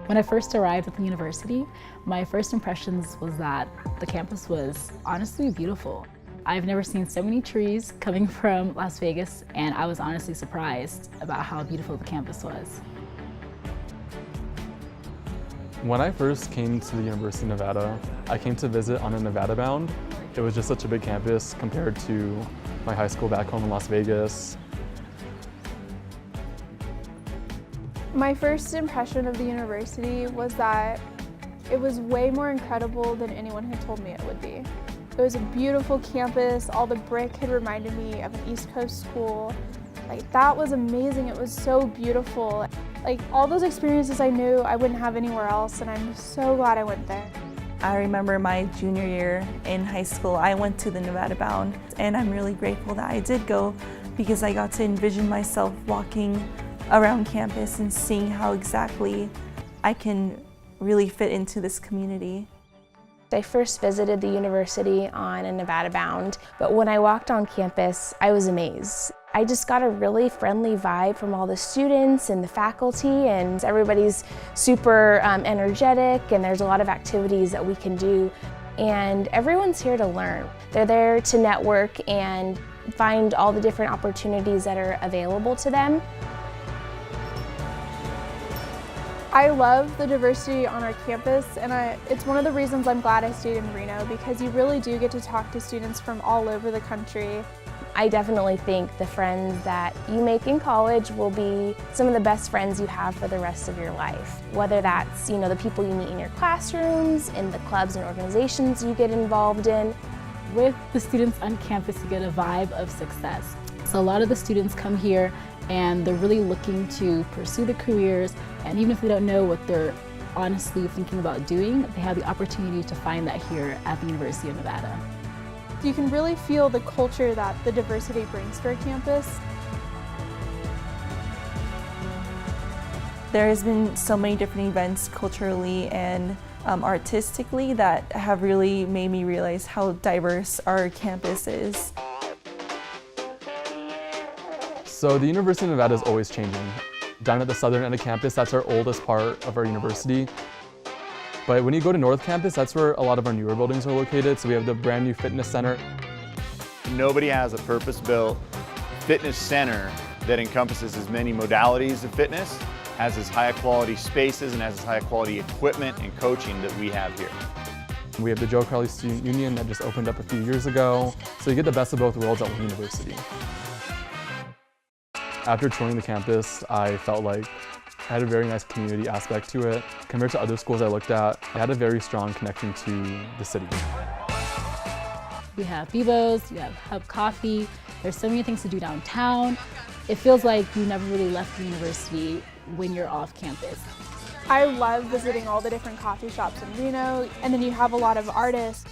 When I first arrived at the university, my first impressions was that the campus was honestly beautiful. I've never seen so many trees coming from Las Vegas, and I was honestly surprised about how beautiful the campus was. When I first came to the University of Nevada, I came to visit on a Nevada bound. It was just such a big campus compared to my high school back home in Las Vegas. My first impression of the university was that it was way more incredible than anyone had told me it would be. It was a beautiful campus. All the brick had reminded me of an East Coast school. That was amazing. It was so beautiful. All those experiences I knew I wouldn't have anywhere else, and I'm so glad I went there. I remember my junior year in high school, I went to the Nevada Bound, and I'm really grateful that I did go because I got to envision myself walking around campus and seeing how exactly I can really fit into this community. I first visited the university on a Nevada bound, but when I walked on campus, I was amazed. I just got a really friendly vibe from all the students and the faculty, and everybody's super energetic, and there's a lot of activities that we can do. And everyone's here to learn. They're there to network and find all the different opportunities that are available to them. I love the diversity on our campus, and it's one of the reasons I'm glad I stayed in Reno, because you really do get to talk to students from all over the country. I definitely think the friends that you make in college will be some of the best friends you have for the rest of your life. Whether that's, the people you meet in your classrooms, in the clubs and organizations you get involved in. With the students on campus, you get a vibe of success. So a lot of the students come here and they're really looking to pursue their careers, and even if they don't know what they're honestly thinking about doing, they have the opportunity to find that here at the University of Nevada. You can really feel the culture that the diversity brings to our campus. There has been so many different events culturally and artistically that have really made me realize how diverse our campus is. So the University of Nevada is always changing. Down at the southern end of campus, that's our oldest part of our university. But when you go to North Campus, that's where a lot of our newer buildings are located. So we have the brand new fitness center. Nobody has a purpose-built fitness center that encompasses as many modalities of fitness, has as high quality spaces, and has as high quality equipment and coaching that we have here. We have the Joe Crowley Student Union that just opened up a few years ago. So you get the best of both worlds at one university. After touring the campus, I felt like it had a very nice community aspect to it. Compared to other schools I looked at, it had a very strong connection to the city. We have Bebo's, you have Hub Coffee, there's so many things to do downtown. It feels like you never really left the university when you're off campus. I love visiting all the different coffee shops in Reno, and then you have a lot of artists,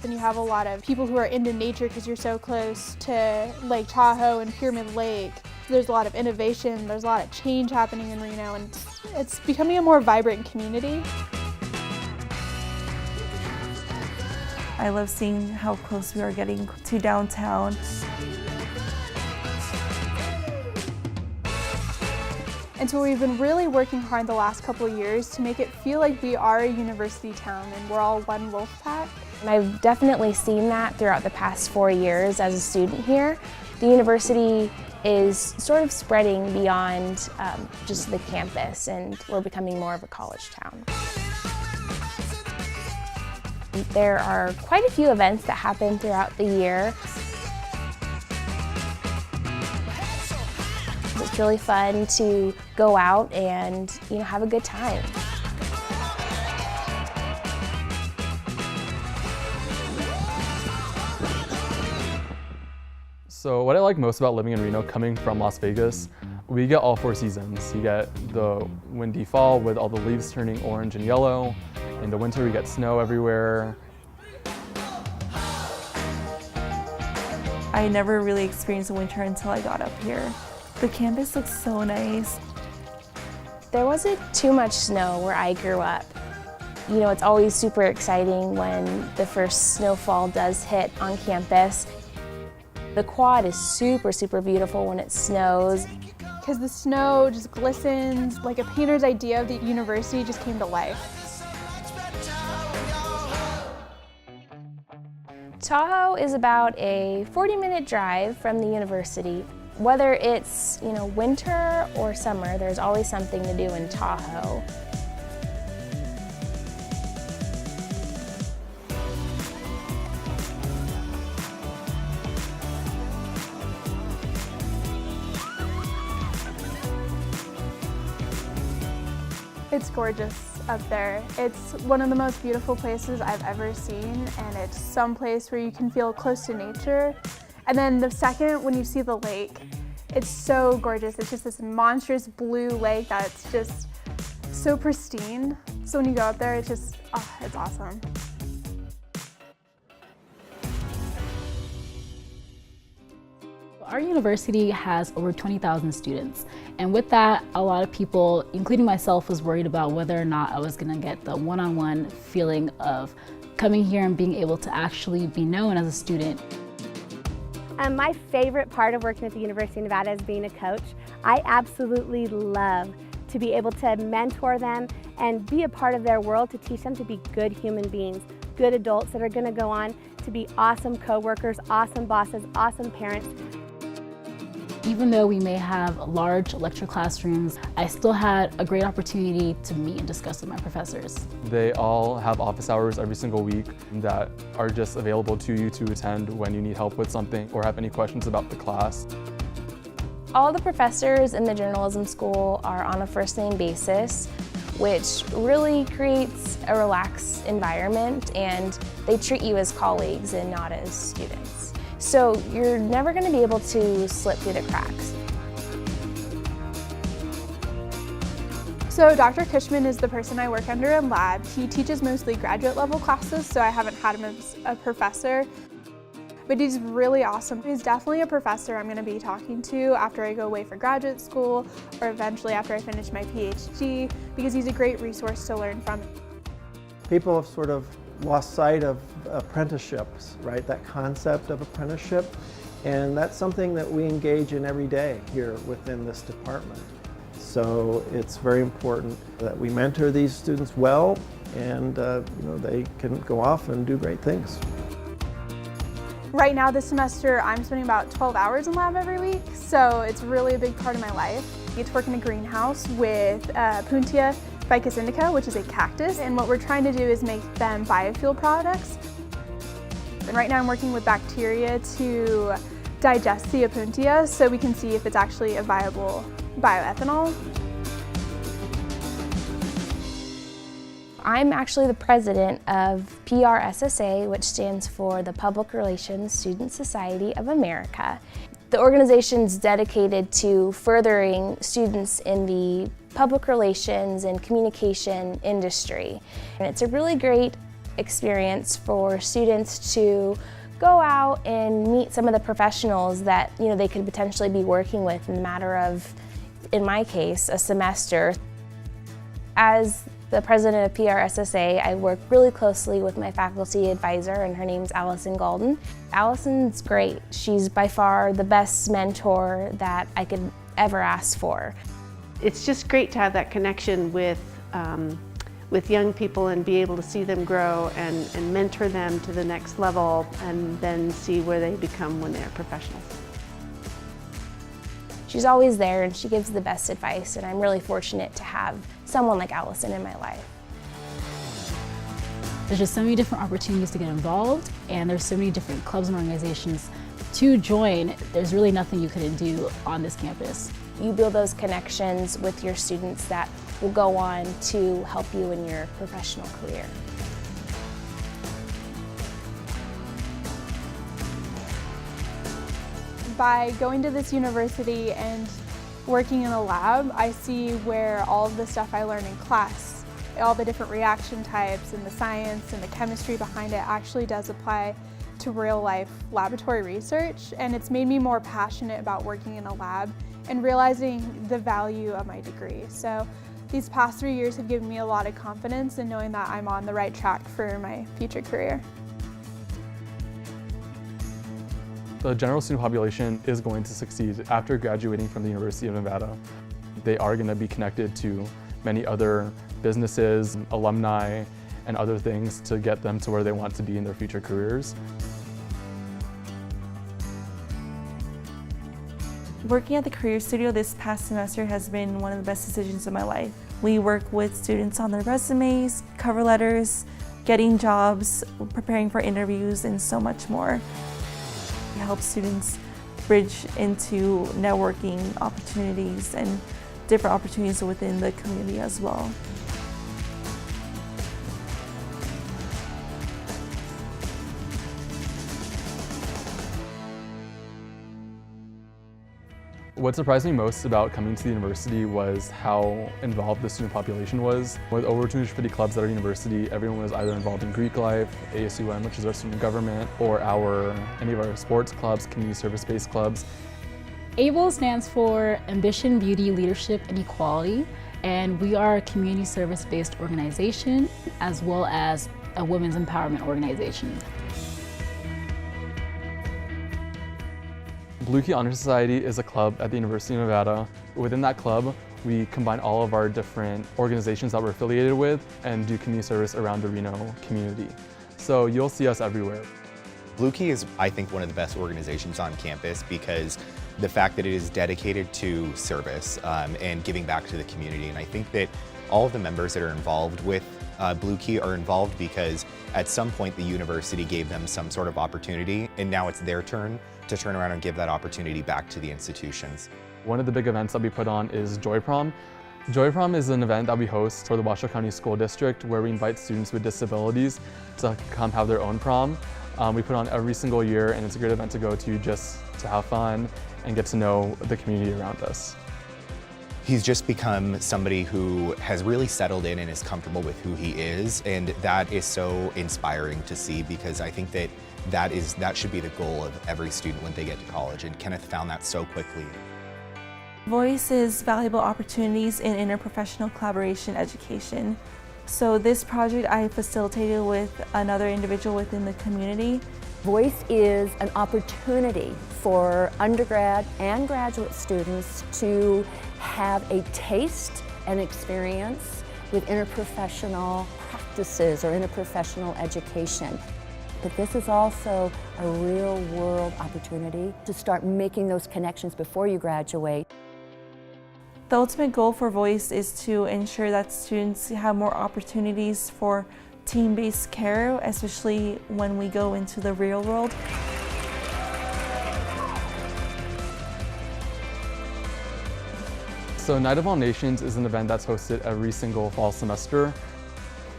and you have a lot of people who are into nature because you're so close to Lake Tahoe and Pyramid Lake. There's a lot of innovation, there's a lot of change happening in Reno, and it's becoming a more vibrant community. I love seeing how close we are getting to downtown. And so we've been really working hard the last couple of years to make it feel like we are a university town and we're all one wolf pack. And I've definitely seen that throughout the past 4 years as a student here. The university is sort of spreading beyond just the campus, and we're becoming more of a college town. There are quite a few events that happen throughout the year. It's really fun to go out and have a good time. So what I like most about living in Reno, coming from Las Vegas, we get all 4 seasons. You get the windy fall with all the leaves turning orange and yellow. In the winter, we get snow everywhere. I never really experienced winter until I got up here. The campus looks so nice. There wasn't too much snow where I grew up. It's always super exciting when the first snowfall does hit on campus. The quad is super, super beautiful when it snows. because the snow just glistens, like a painter's idea of the university just came to life. Tahoe is about a 40-minute drive from the university. Whether it's, winter or summer, there's always something to do in Tahoe. It's gorgeous up there. It's one of the most beautiful places I've ever seen, and it's some place where you can feel close to nature. And then the second, when you see the lake, it's so gorgeous. It's just this monstrous blue lake that's just so pristine. So when you go up there, it's just, it's awesome. Our university has over 20,000 students, and with that, a lot of people, including myself, was worried about whether or not I was going to get the one-on-one feeling of coming here and being able to actually be known as a student. My favorite part of working at the University of Nevada is being a coach. I absolutely love to be able to mentor them and be a part of their world, to teach them to be good human beings, good adults that are going to go on to be awesome coworkers, awesome bosses, awesome parents. Even though we may have large lecture classrooms, I still had a great opportunity to meet and discuss with my professors. They all have office hours every single week that are just available to you to attend when you need help with something or have any questions about the class. All the professors in the journalism school are on a first-name basis, which really creates a relaxed environment, and they treat you as colleagues and not as students. So you're never going to be able to slip through the cracks. So Dr. Cushman is the person I work under in lab. He teaches mostly graduate level classes, so I haven't had him as a professor. But he's really awesome. He's definitely a professor I'm going to be talking to after I go away for graduate school, or eventually after I finish my PhD, because he's a great resource to learn from. People have sort of lost sight of apprenticeships, right? That concept of apprenticeship. And that's something that we engage in every day here within this department. So it's very important that we mentor these students well, and they can go off and do great things. Right now this semester I'm spending about 12 hours in lab every week, so it's really a big part of my life. I get to work in a greenhouse with Puntia ficus indica, which is a cactus, and what we're trying to do is make them biofuel products. And right now I'm working with bacteria to digest the Opuntia so we can see if it's actually a viable bioethanol. I'm actually the president of PRSSA, which stands for the Public Relations Student Society of America. The organization's dedicated to furthering students in the public relations and communication industry. And it's a really great experience for students to go out and meet some of the professionals that they could potentially be working with in the matter of, in my case, a semester. As the president of PRSSA, I work really closely with my faculty advisor, and her name's Allison Golden. Allison's great. She's by far the best mentor that I could ever ask for. It's just great to have that connection with young people and be able to see them grow and mentor them to the next level, and then see where they become when they're professionals. She's always there and she gives the best advice, and I'm really fortunate to have someone like Allison in my life. There's just so many different opportunities to get involved, and there's so many different clubs and organizations to join. There's really nothing you couldn't do on this campus. You build those connections with your students that will go on to help you in your professional career. By going to this university and working in a lab, I see where all of the stuff I learned in class, all the different reaction types and the science and the chemistry behind it actually does apply to real-life laboratory research, and it's made me more passionate about working in a lab and realizing the value of my degree. So these past 3 years have given me a lot of confidence in knowing that I'm on the right track for my future career. The general student population is going to succeed after graduating from the University of Nevada. They are going to be connected to many other businesses, alumni, and other things to get them to where they want to be in their future careers. Working at the Career Studio this past semester has been one of the best decisions of my life. We work with students on their resumes, cover letters, getting jobs, preparing for interviews, and so much more. We help students bridge into networking opportunities and different opportunities within the community as well. What surprised me most about coming to the university was how involved the student population was. With over 250 clubs at our university, everyone was either involved in Greek life, ASUM, which is our student government, or any of our sports clubs, community service-based clubs. ABLE stands for Ambition, Beauty, Leadership, and Equality, and we are a community service-based organization as well as a women's empowerment organization. Blue Key Honor Society is a club at the University of Nevada. Within that club, we combine all of our different organizations that we're affiliated with and do community service around the Reno community. So you'll see us everywhere. Blue Key is, I think, one of the best organizations on campus because the fact that it is dedicated to service and giving back to the community. And I think that all of the members that are involved with Blue Key are involved because at some point the university gave them some sort of opportunity, and now it's their turn to turn around and give that opportunity back to the institutions. One of the big events that we put on is Joy Prom. Joy Prom is an event that we host for the Washoe County School District where we invite students with disabilities to come have their own prom. We put on every single year, and it's a great event to go to just to have fun and get to know the community around us. He's just become somebody who has really settled in and is comfortable with who he is, and that is so inspiring to see because I think that that should be the goal of every student when they get to college, and Kenneth found that so quickly. Voice is valuable opportunities in interprofessional collaboration education. So this project I facilitated with another individual within the community. Voice is an opportunity for undergrad and graduate students to have a taste and experience with interprofessional practices or interprofessional education. But this is also a real-world opportunity to start making those connections before you graduate. The ultimate goal for Voice is to ensure that students have more opportunities for team-based care, especially when we go into the real world. So Night of All Nations is an event that's hosted every single fall semester.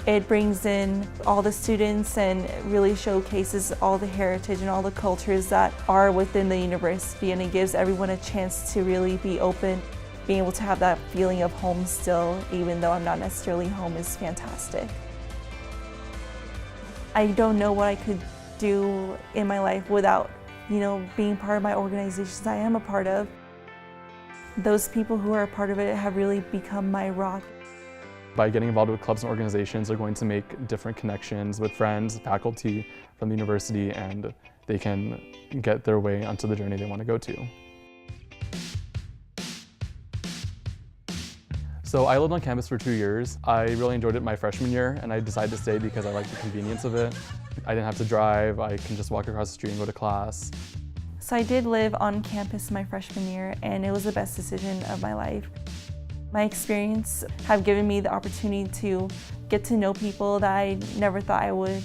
It brings in all the students and really showcases all the heritage and all the cultures that are within the university, and it gives everyone a chance to really be open. Being able to have that feeling of home still, even though I'm not necessarily home, is fantastic. I don't know what I could do in my life without, being part of my organizations I am a part of. Those people who are a part of it have really become my rock. By getting involved with clubs and organizations, they're going to make different connections with friends, faculty from the university, and they can get their way onto the journey they want to go to. So I lived on campus for 2 years. I really enjoyed it my freshman year, and I decided to stay because I liked the convenience of it. I didn't have to drive, I can just walk across the street and go to class. So I did live on campus my freshman year, and it was the best decision of my life. My experience have given me the opportunity to get to know people that I never thought I would.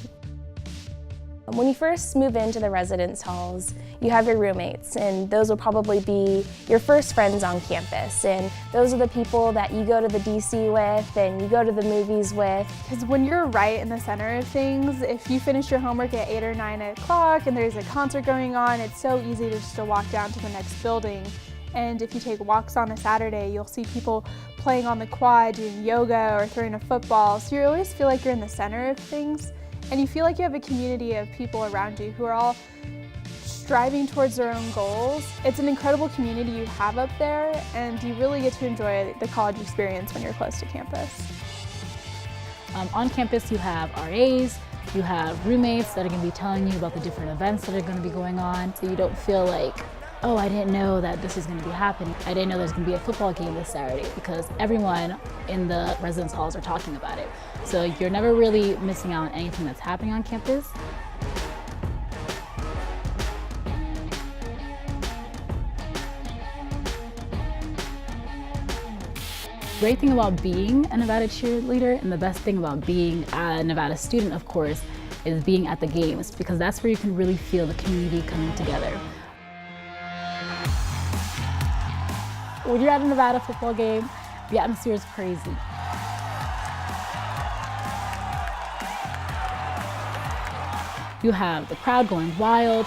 When you first move into the residence halls, you have your roommates, and those will probably be your first friends on campus. And those are the people that you go to the DC with and you go to the movies with. Because when you're right in the center of things, if you finish your homework at 8 or 9 o'clock and there's a concert going on, it's so easy to just walk down to the next building. And if you take walks on a Saturday, you'll see people playing on the quad, doing yoga or throwing a football. So you always feel like you're in the center of things. And you feel like you have a community of people around you who are all striving towards their own goals. It's an incredible community you have up there, and you really get to enjoy the college experience when you're close to campus. On campus you have RAs, You have roommates that are going to be telling you about the different events that are going to be going on, so you don't feel like, oh, I didn't know that this was going to be happening. I didn't know there's going to be a football game this Saturday, because everyone in the residence halls are talking about it. So you're never really missing out on anything that's happening on campus. The great thing about being a Nevada cheerleader, and the best thing about being a Nevada student, of course, is being at the games, because that's where you can really feel the community coming together. When you're at a Nevada football game, the atmosphere is crazy. You have the crowd going wild.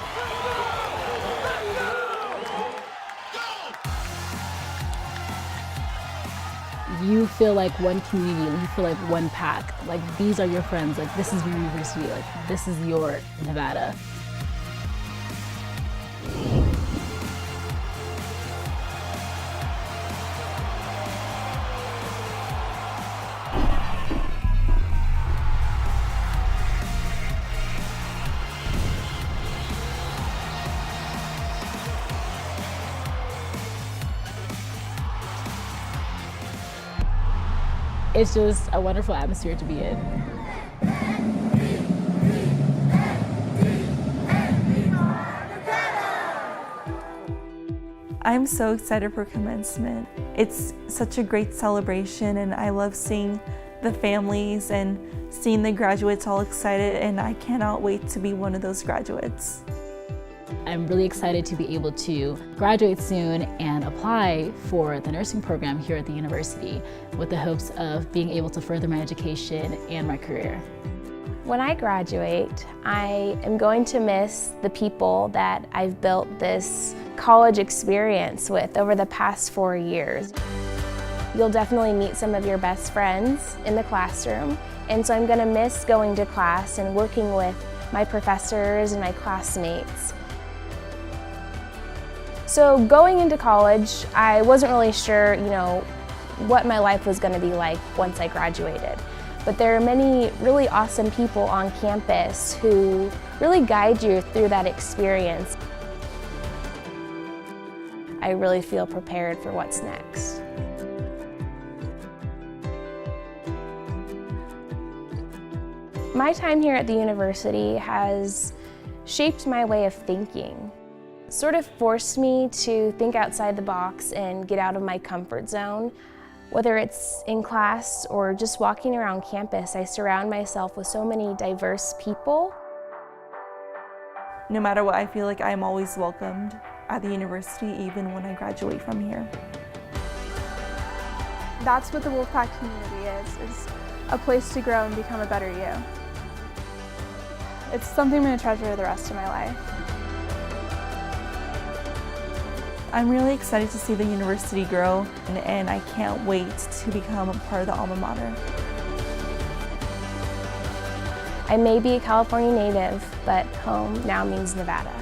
You feel like one community, you feel like one pack. Like, these are your friends, like this is your university, like this is your Nevada. It's just a wonderful atmosphere to be in. I'm so excited for commencement. It's such a great celebration, and I love seeing the families and seeing the graduates all excited, and I cannot wait to be one of those graduates. I'm really excited to be able to graduate soon and apply for the nursing program here at the university, with the hopes of being able to further my education and my career. When I graduate, I am going to miss the people that I've built this college experience with over the past 4 years. You'll definitely meet some of your best friends in the classroom, and so I'm going to miss going to class and working with my professors and my classmates. So going into college, I wasn't really sure, what my life was going to be like once I graduated. But there are many really awesome people on campus who really guide you through that experience. I really feel prepared for what's next. My time here at the university has shaped my way of thinking. Sort of forced me to think outside the box and get out of my comfort zone. Whether it's in class or just walking around campus, I surround myself with so many diverse people. No matter what, I feel like I'm always welcomed at the university, even when I graduate from here. That's what the Wolfpack community is a place to grow and become a better you. It's something I'm going to treasure the rest of my life. I'm really excited to see the university grow, and I can't wait to become a part of the alma mater. I may be a California native, but home now means Nevada.